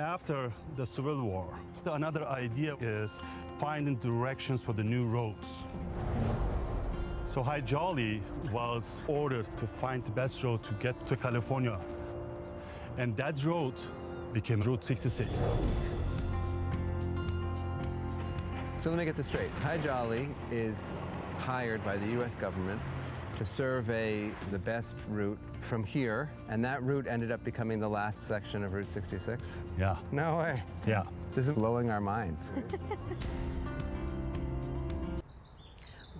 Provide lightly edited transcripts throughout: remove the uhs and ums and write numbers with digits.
After the Civil War, another idea is finding directions for the new roads. So Haile Jolly was ordered to find the best road to get to California. And that road became Route 66. So let me get this straight. Haile Jolly is hired by the US government to survey the best route from here, and that route ended up becoming the last section of Route 66? Yeah. No way. Yeah. This is blowing our minds.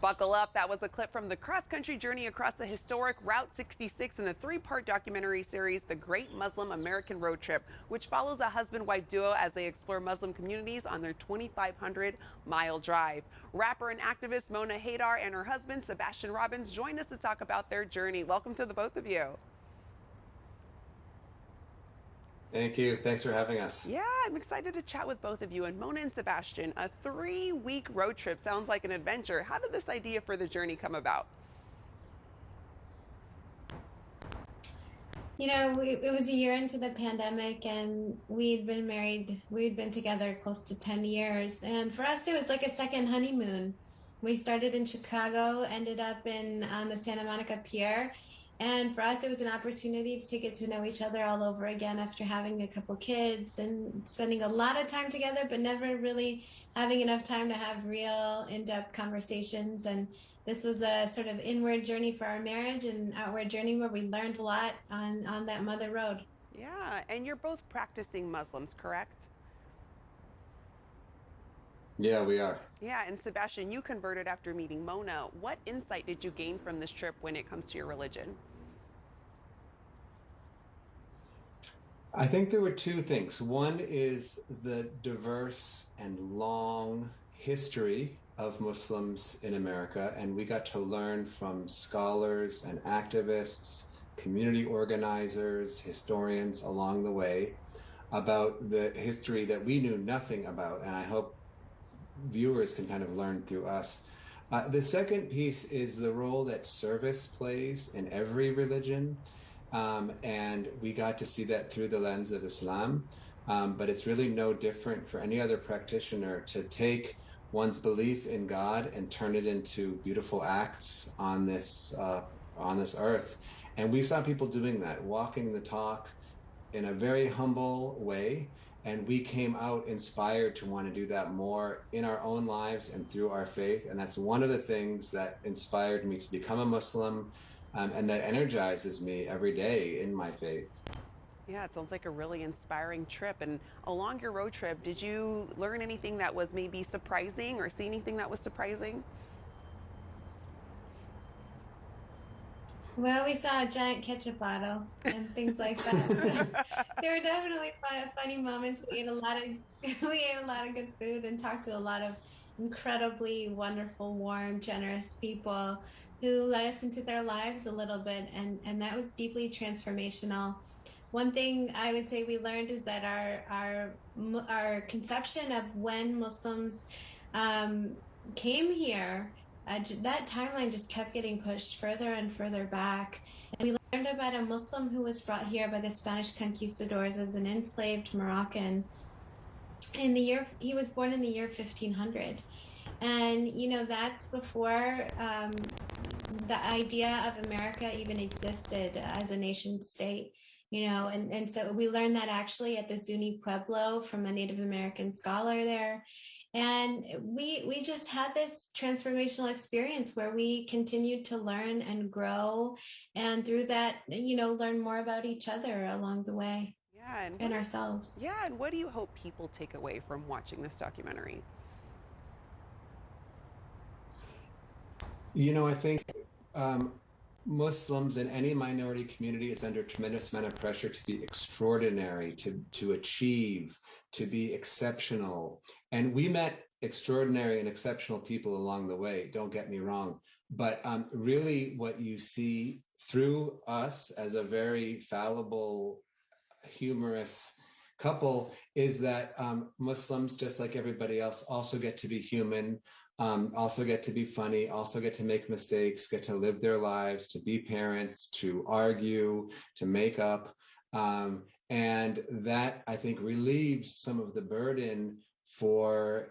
Buckle up. That was a clip from the cross-country journey across the historic Route 66 in the three-part documentary series, The Great Muslim American Road Trip, which follows a husband-wife duo as they explore Muslim communities on their 2,500-mile drive. Rapper and activist Mona Haydar and her husband, Sebastian Robbins, joined us to talk about their journey. Welcome to the both of you. Thank you. Thanks for having us. Yeah, I'm excited to chat with both of you. And Mona and Sebastian, a 3-week road trip sounds like an adventure. How did this idea for the journey come about? You know, it was a year into the pandemic, and we'd been married. We'd been together close to 10 years. And for us, it was like a second honeymoon. We started in Chicago, ended up in the Santa Monica Pier. And for us, it was an opportunity to get to know each other all over again after having a couple kids and spending a lot of time together, but never really having enough time to have real in-depth conversations. And this was a sort of inward journey for our marriage and outward journey where we learned a lot on that mother road. Yeah, and you're both practicing Muslims, correct? Yeah, we are. Yeah, and Sebastian, you converted after meeting Mona. What insight did you gain from this trip when it comes to your religion? I think there were two things. One is the diverse and long history of Muslims in America, and we got to learn from scholars and activists, community organizers, historians along the way about the history that we knew nothing about, and I hope viewers can kind of learn through us. The second piece is the role that service plays in every religion. And we got to see that through the lens of Islam. But it's really no different for any other practitioner to take one's belief in God and turn it into beautiful acts on this earth. And we saw people doing that, walking the talk in a very humble way. And we came out inspired to want to do that more in our own lives and through our faith. And that's one of the things that inspired me to become a Muslim, and that energizes me every day in my faith. Yeah, it sounds like a really inspiring trip. And along your road trip, did you learn anything that was maybe surprising or see anything that was surprising? Well, we saw a giant ketchup bottle and things like that. So there were definitely funny moments. We ate a lot of good food and talked to a lot of incredibly wonderful, warm, generous people who let us into their lives a little bit, and that was deeply transformational. One thing I would say we learned is that our conception of when Muslims came here, that timeline just kept getting pushed further and further back. And we learned about a Muslim who was brought here by the Spanish conquistadors as an enslaved Moroccan. He was born in the year 1500. And, you know, that's before the idea of America even existed as a nation state, you know, and so we learned that actually at the Zuni Pueblo from a Native American scholar there. And we just had this transformational experience where we continued to learn and grow, and through that, you know, learn more about each other along the way. Yeah, and ourselves. Yeah, and what do you hope people take away from watching this documentary? You know, I think Muslims in any minority community is under a tremendous amount of pressure to be extraordinary, to achieve, to be exceptional. And we met extraordinary and exceptional people along the way, don't get me wrong. But really what you see through us as a very fallible, humorous couple is that Muslims, just like everybody else, also get to be human, also get to be funny, also get to make mistakes, get to live their lives, to be parents, to argue, to make up. And that, I think, relieves some of the burden for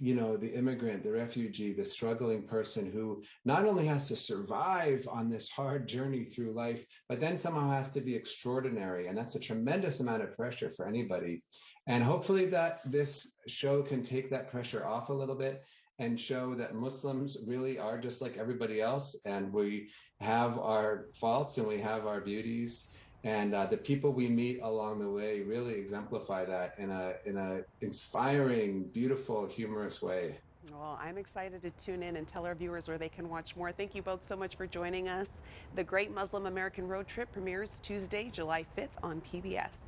the immigrant, the refugee, the struggling person who not only has to survive on this hard journey through life, but then somehow has to be extraordinary. And that's a tremendous amount of pressure for anybody. And hopefully that this show can take that pressure off a little bit and show that Muslims really are just like everybody else, and we have our faults and we have our beauties. And the people we meet along the way really exemplify that in a inspiring, beautiful, humorous way. Well, I'm excited to tune in and tell our viewers where they can watch more. Thank you both so much for joining us. The Great Muslim American Road Trip premieres Tuesday, July 5th on PBS.